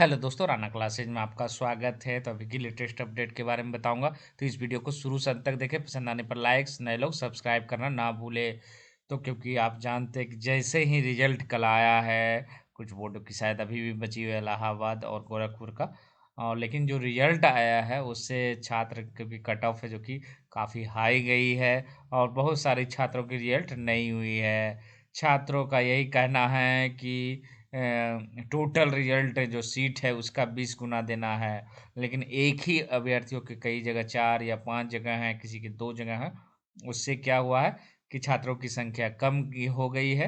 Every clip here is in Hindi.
हेलो दोस्तों, राना क्लासेज में आपका स्वागत है। तो अभी की लेटेस्ट अपडेट के बारे में बताऊंगा। तो इस वीडियो को शुरू से अंत तक देखें। पसंद आने पर लाइक्स, नए लोग सब्सक्राइब करना ना भूले। तो क्योंकि आप जानते हैं कि जैसे ही रिजल्ट कल आया है, कुछ बोर्डों की शायद अभी भी बची हुई है, इलाहाबाद और गोरखपुर का। और लेकिन जो रिजल्ट आया है उससे छात्र की कट ऑफ है जो कि काफ़ी हाई गई है। और बहुत सारे छात्रों की रिजल्ट नहीं हुई है। छात्रों का यही कहना है कि टोटल रिजल्ट जो सीट है उसका 20 गुना देना है। लेकिन एक ही अभ्यर्थियों के कई जगह 4 या 5 जगह हैं, किसी की 2 जगह हैं। उससे क्या हुआ है कि छात्रों की संख्या कम की हो गई है।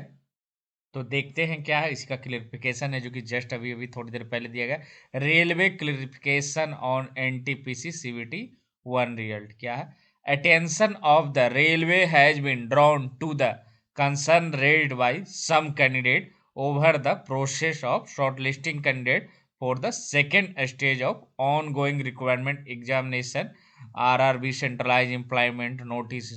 तो देखते हैं क्या है। इसका क्लियरिफिकेशन है जो कि जस्ट अभी अभी थोड़ी देर पहले दिया गया। Railway clarification on NTPC CBT 1 result क्या है। Attention of the railway has been drawn to the concern raised by some candidate over the process of shortlisting candidate for the second stage of ongoing requirement examination RRB centralized employment notice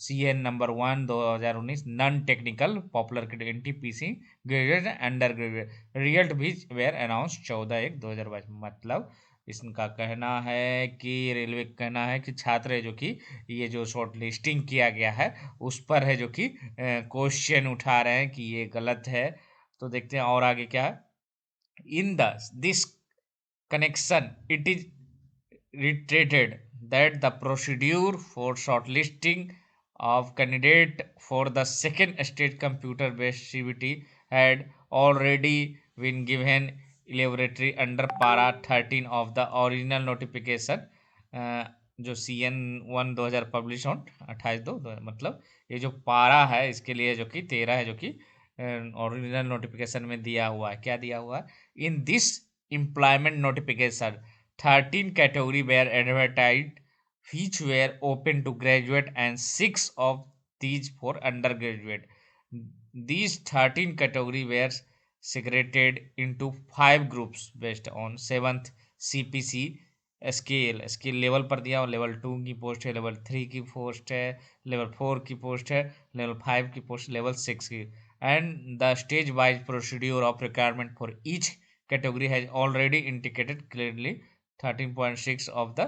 CN number 1 2019 non technical popular NTPC graduate under graduate result भी वेयर अनाउंस 14/1/2022। मतलब इसका कहना है कि रेलवे का कहना है कि छात्र है जो कि ये जो शॉर्ट लिस्टिंग किया गया है उस पर है जो कि क्वेश्चन उठा रहे हैं कि ये गलत है। तो देखते हैं और आगे क्या है। In the this connection it is reiterated that the procedure for shortlisting of candidate for the second stage computer based CBT had already been given elaborately under para 13 of the original notification जो CN 1 2000 पब्लिश ऑन 28/2 मतलब ये जो पारा है इसके लिए जो कि 13 है जो कि ओरिजिनल नोटिफिकेशन में दिया हुआ है। क्या दिया हुआ है। In this employment notification 13 category were advertised which were open to graduate and 6 of these for undergraduate. These 13 category were segregated into 5 groups based on 7th CPC scale level पर दिया। और लेवल 2 की पोस्ट है, लेवल 3 की पोस्ट है, लेवल 4 की पोस्ट है, लेवल 5 की पोस्ट, लेवल 6 की। And the stage wise procedure of requirement for each category has already indicated clearly 13.6 of the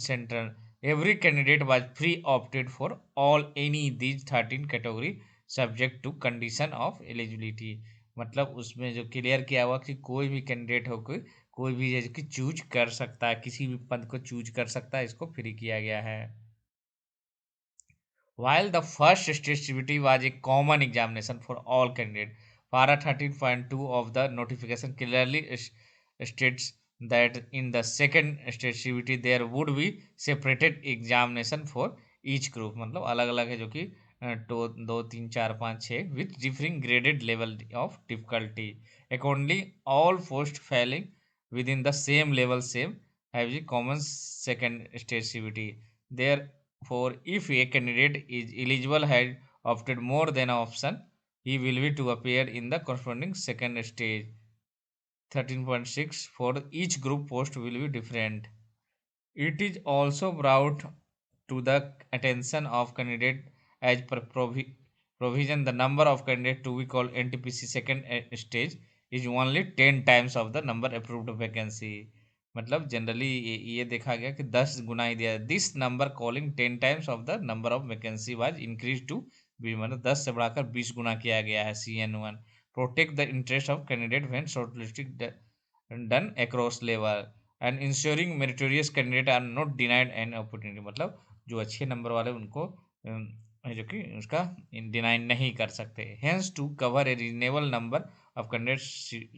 central. Every candidate was pre-opted for all any these 13 category subject to condition of eligibility. मतलब उसमें जो क्लियर किया हुआ कि कोई भी कैंडिडेट हो कोई भी जैसे कि चूज कर सकता है, किसी भी पद को चूज कर सकता है, इसको फ्री किया गया है। While the first stage CBT was a common examination for all candidates, para 13.2 of the notification clearly states that in the second stage CBT there would be separated examination for each group। मतलब अलग अलग है जो कि दो दो तीन चार पाँच छः with differing graded level of difficulty accordingly all post failing within the same level same have the common second stage CBT there। For if a candidate is eligible had opted more than an option, he will be to appear in the corresponding second stage. 13.6 for each group post will be different. It is also brought to the attention of candidate as per provision the number of candidates to be called NTPC second stage is only 10 times of the number approved vacancy। मतलब जनरली ये देखा गया कि 10 गुना ही दिया। This number calling 10 times of the number of vacancy was increase to भी मतलब 10 से बढ़ाकर 20 गुना किया गया है। CN 1 protect the interest of candidate when shortlisting done across level and ensuring meritorious candidate are not denied an opportunity. मतलब जो अच्छे नंबर वाले उनको जो कि उसका डिनाई नहीं कर सकते। Hence to cover a reasonable number of candidates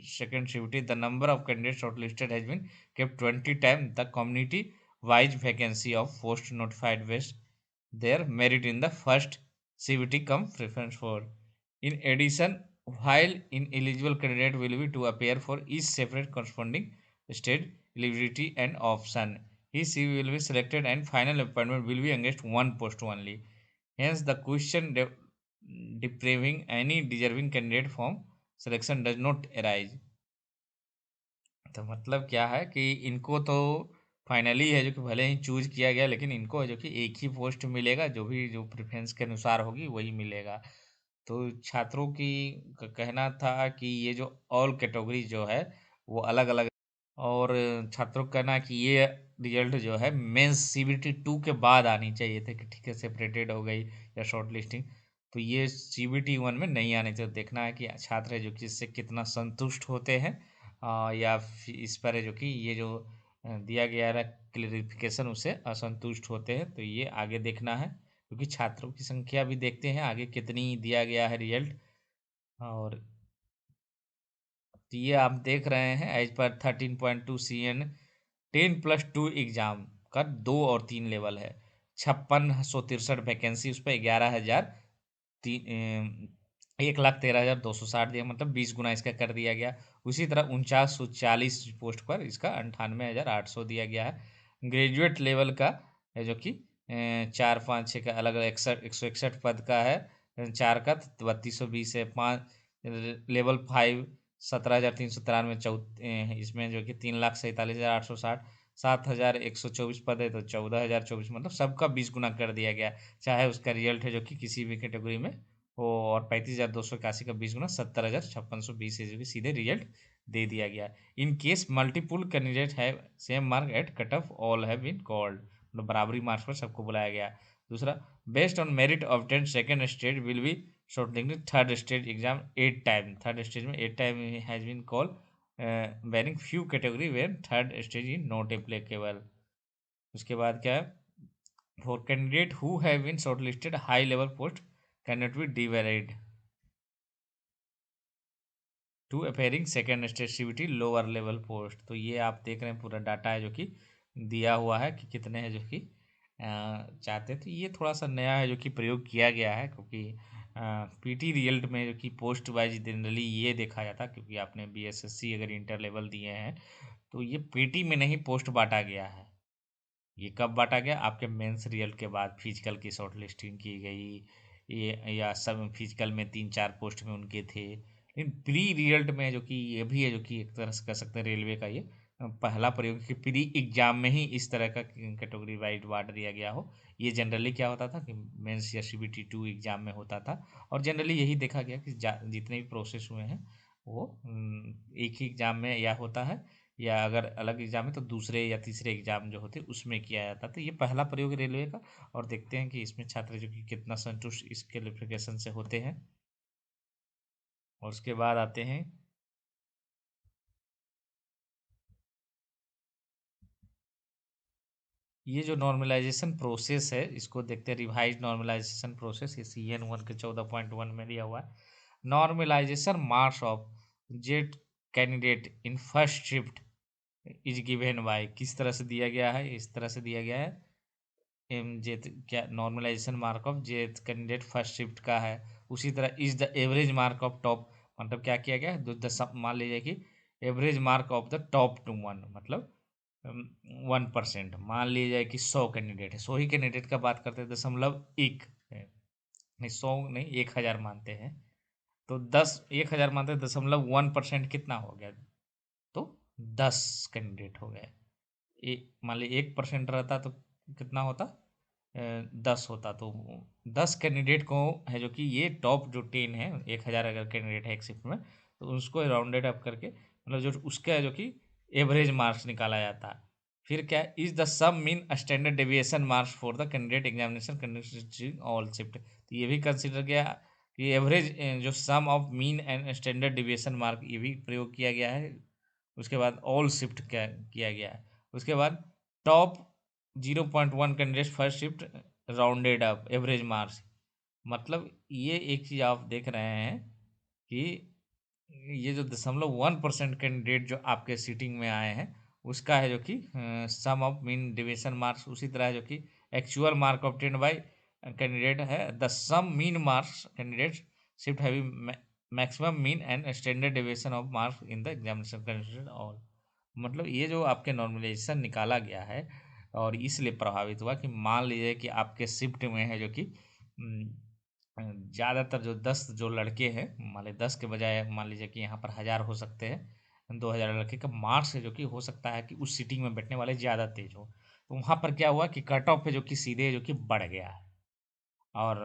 second CVT the number of candidates shortlisted has been kept 20 times the community wise vacancy of post notified based their merit in the first CVT come preference for। in addition while ineligible candidate will be to appear for each separate corresponding state eligibility and option he she will be selected and final appointment will be against one post only। hence the question depriving any deserving candidate from selection does not arise. तो मतलब क्या है कि इनको तो फाइनली है जो कि भले ही चूज किया गया लेकिन इनको है जो कि एक ही पोस्ट मिलेगा, जो भी जो प्रेफरेंस के अनुसार होगी वही मिलेगा। तो छात्रों की कहना था कि ये जो ऑल कैटेगरी जो है वो अलग अलग और छात्रों का कहना है कि ये रिजल्ट जो है मेंस सीबीटी 2 के बाद आनी चाहिए थे कि ठीक है सेपरेटेड हो गई या शॉर्ट लिस्टिंग, तो ये सीबीटी 1 में नहीं आने चाहिए। देखना है कि छात्र है जो कि इससे कितना संतुष्ट होते हैं, या फिर इस पर है जो कि ये जो दिया गया है क्लेरिफिकेशन उससे असंतुष्ट होते हैं, तो ये आगे देखना है क्योंकि छात्रों की संख्या भी देखते हैं आगे कितनी दिया गया है रिजल्ट। और तो ये आप देख रहे हैं एज पर 13.2 CN 10+2 एग्जाम का 2 और 3 लेवल है। 56,163 वैकेंसी उस पर 11,000 1,13,260 दिया, मतलब 20 गुना इसका कर दिया गया। उसी तरह 4940 पोस्ट पर इसका 98,800 दिया गया है। ग्रेजुएट लेवल का है जो कि 4 5 6 का अलग अलग 161 पद का है। 4 का 3220 है। 5 लेवल 5 17,393 इसमें जो कि 3,47,860। 7,124 पद है तो 14,024, मतलब सबका 20 गुना कर दिया गया, चाहे उसका रिजल्ट है जो कि किसी भी कैटेगरी में हो। और 35,281 का 20 गुना 70,5620 है जो कि सीधे रिजल्ट दे दिया गया। इन केस मल्टीपुल कैंडिडेट है same mark at cut off all have been called, मतलब बराबरी मार्क्स पर सबको बुलाया गया। दूसरा, based on merit obtained second stage will be shortlisted third stage exam 8 time. Third stage में 8 time has been called, barring few category where third stage is not applicable. उसके बाद क्या है, for candidate who have been shortlisted high level post cannot be devalued to appearing second stage CBT lower level post। तो ये आप देख रहे हैं पूरा डाटा है जो कि दिया हुआ है कि कितने हैं जो कि चाहते हैं। तो ये थोड़ा सा नया है जो कि प्रयोग किया गया है, क्योंकि पीटी रिजल्ट में जो कि पोस्ट वाइज जनरली ये देखा जाता है, क्योंकि आपने बीएसएससी अगर इंटर लेवल दिए हैं तो ये पीटी में नहीं पोस्ट बांटा गया है। ये कब बांटा गया, आपके मेंस रिजल्ट के बाद फिजिकल की शॉर्ट लिस्टिंग की गई, ये या सब फिजिकल में 3 4 पोस्ट में उनके थे। लेकिन प्री रिजल्ट में जो कि ये भी है जो कि एक तरह से कह सकते हैं रेलवे का ये पहला प्रयोग कि प्री एग्जाम में ही इस तरह का कैटेगरी वाइज बांट दिया गया हो। ये जनरली क्या होता था कि मेंस या सीबीटी 2 एग्जाम में होता था, और जनरली यही देखा गया कि जितने भी प्रोसेस हुए हैं वो एक ही एग्जाम में या होता है, या अगर अलग एग्जाम है तो दूसरे या तीसरे एग्जाम जो होते उसमें किया जाता। तो ये पहला प्रयोग रेलवे का, और देखते हैं कि इसमें छात्र जो कि कितना संतुष्ट इस क्लेरिफिकेशन से होते हैं। और उसके बाद आते हैं ये जो नॉर्मलाइजेशन प्रोसेस है, इसको देखते हैं। रिवाइज नॉर्मलाइजेशन प्रोसेस, ये CN 1 के 14.1 में दिया हुआ है। नॉर्मलाइजेशन मार्क्स ऑफ जेट candidate in first shift is given by, किस तरह से दिया गया है, इस तरह से दिया गया है। एम जे क्या normalization mark of J candidate first shift का है। उसी तरह is the average mark of top, मतलब क्या किया गया है, मान लीजिए कि average mark of the top to one, मतलब 1%। मान लीजिए कि 100 कैंडिडेट है, 100 ही कैंडिडेट का बात करते हैं, 0.1 है, नहीं 100 नहीं 1,000 मानते हैं, तो 1,000 मानते हैं, 0.1% कितना हो गया, तो 10 कैंडिडेट हो गए। मान ली 1% रहता तो कितना होता, 10 होता, तो 10 कैंडिडेट को है जो कि ये टॉप जो 10 है, 1,000 अगर कैंडिडेट है एक शिफ्ट में, तो उसको राउंडेड अप करके मतलब जो उसका है जो कि एवरेज मार्क्स निकाला जाता है। फिर क्या is the sum mean standard deviation marks for the candidate examination conducted all shift, तो ये भी कंसिडर किया कि एवरेज जो sum of mean and standard deviation mark ये भी प्रयोग किया गया है। उसके बाद ऑल शिफ्ट किया गया है। उसके बाद top 0.1 candidate first shift rounded up average marks, मतलब ये एक चीज़ आप देख रहे हैं कि ये जो 0.1% कैंडिडेट जो आपके सीटिंग में आए हैं उसका है जो कि sum of mean deviation marks, उसी तरह है जो कि actual mark obtained by candidate है the sum mean marks candidate shift heavy maximum mean and standard deviation of marks in the examination consider all. मतलब ये जो आपके नॉर्मलाइजेशन निकाला गया है और इसलिए प्रभावित हुआ कि मान लीजिए कि आपके शिफ्ट में है जो कि ज़्यादातर जो 10 जो लड़के हैं, मान लीजिए 10 के बजाय मान लीजिए कि यहाँ पर 1,000 हो सकते हैं, 2,000 लड़के का मार्क्स है जो कि हो सकता है कि उस सीटिंग में बैठने वाले ज़्यादा तेज हो, तो वहाँ पर क्या हुआ कि कट ऑफ है जो कि सीधे जो कि बढ़ गया है। और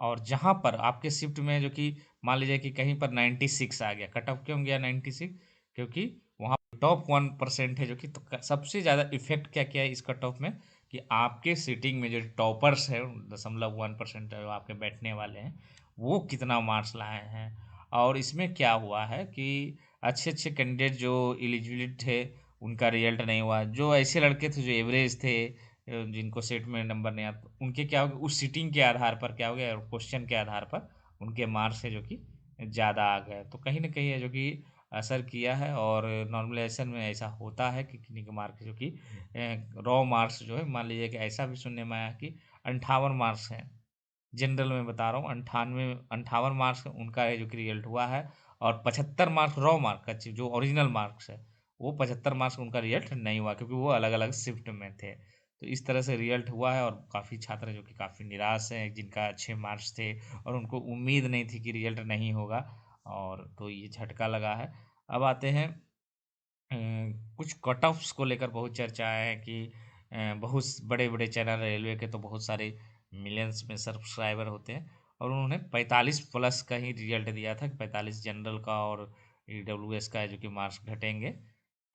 और जहाँ पर आपके शिफ्ट में जो कि मान लीजिए कि कहीं पर 96 आ गया, कट ऑफ क्यों गया 96, क्योंकि वहाँ टॉप 1% है जो कि, तो सबसे ज़्यादा इफेक्ट क्या क्या है इस कट ऑफ में, कि आपके सीटिंग में जो टॉपर्स है 0.1% जो आपके बैठने वाले हैं, वो कितना मार्क्स लाए हैं। और इसमें क्या हुआ है कि अच्छे अच्छे कैंडिडेट जो एलिजिबिलिटी थे उनका रिजल्ट नहीं हुआ, जो ऐसे लड़के थे जो एवरेज थे, जिनको सेट में नंबर नहीं आता, उनके क्या हो गया, उस सीटिंग के आधार पर क्या हो गया, क्वेश्चन के आधार पर उनके मार्क्स है जो कि ज़्यादा आ गए। तो कहीं ना कहीं है जो कि असर किया है। और नॉर्मलाइजेशन में ऐसा होता है कि किन्हीं के मार्क्स जो कि रॉ मार्क्स जो है, मान लीजिए कि ऐसा भी सुनने में आया कि 58 मार्क्स हैं, जनरल में बता रहा हूँ, 58 मार्क्स उनका है जो कि रिजल्ट हुआ है, और 75 मार्क्स रॉ मार्क का जो ओरिजिनल मार्क्स है, वो 75 मार्क्स उनका रिजल्ट नहीं हुआ, क्योंकि वो अलग अलग शिफ्ट में थे। तो इस तरह से रिजल्ट हुआ है, और काफ़ी छात्र जो कि काफ़ी निराश हैं, जिनका अच्छे मार्क्स थे और उनको उम्मीद नहीं थी कि रिजल्ट नहीं होगा, और तो ये झटका लगा है। अब आते हैं अ, कुछ कट ऑफ्स को लेकर बहुत चर्चाएं हैं कि बहुत बड़े बड़े चैनल रेलवे के तो बहुत सारे मिलियंस में सब्सक्राइबर होते हैं, और उन्होंने 45 प्लस का ही रिजल्ट दिया था कि 45 जनरल का और ईडब्ल्यूएस का है जो कि मार्क्स घटेंगे।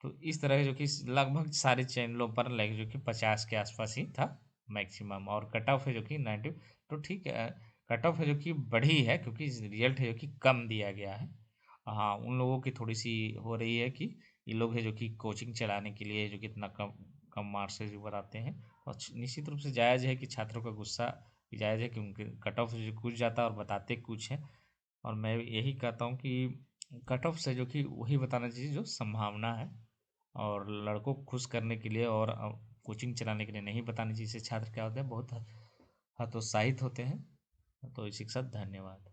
तो इस तरह के जो कि लगभग सारे चैनलों पर लाइक जो कि 50 के आसपास ही था मैक्सिमम, और कट ऑफ है जो कि 90। तो ठीक है, कट ऑफ है जो कि बढ़ी है, क्योंकि रिजल्ट है जो कि कम दिया गया है। हाँ, उन लोगों की थोड़ी सी हो रही है कि ये लोग है जो कि कोचिंग चलाने के लिए जो कि इतना कम कम मार्क्स से जो बनाते हैं, और निश्चित रूप से जायज़ है कि छात्रों का गुस्सा भी जायज़ है कि उनके कट ऑफ जो कुछ जाता है और बताते कुछ है। और मैं यही कहता हूँ कि कट ऑफ से जो कि वही बताना चाहिए जो संभावना है, और लड़कों को खुश करने के लिए और कोचिंग चलाने के लिए नहीं बतानी चाहिए। इससे छात्र क्या होते हैं, बहुत हतोत्साहित होते हैं। तो इसी के साथ धन्यवाद।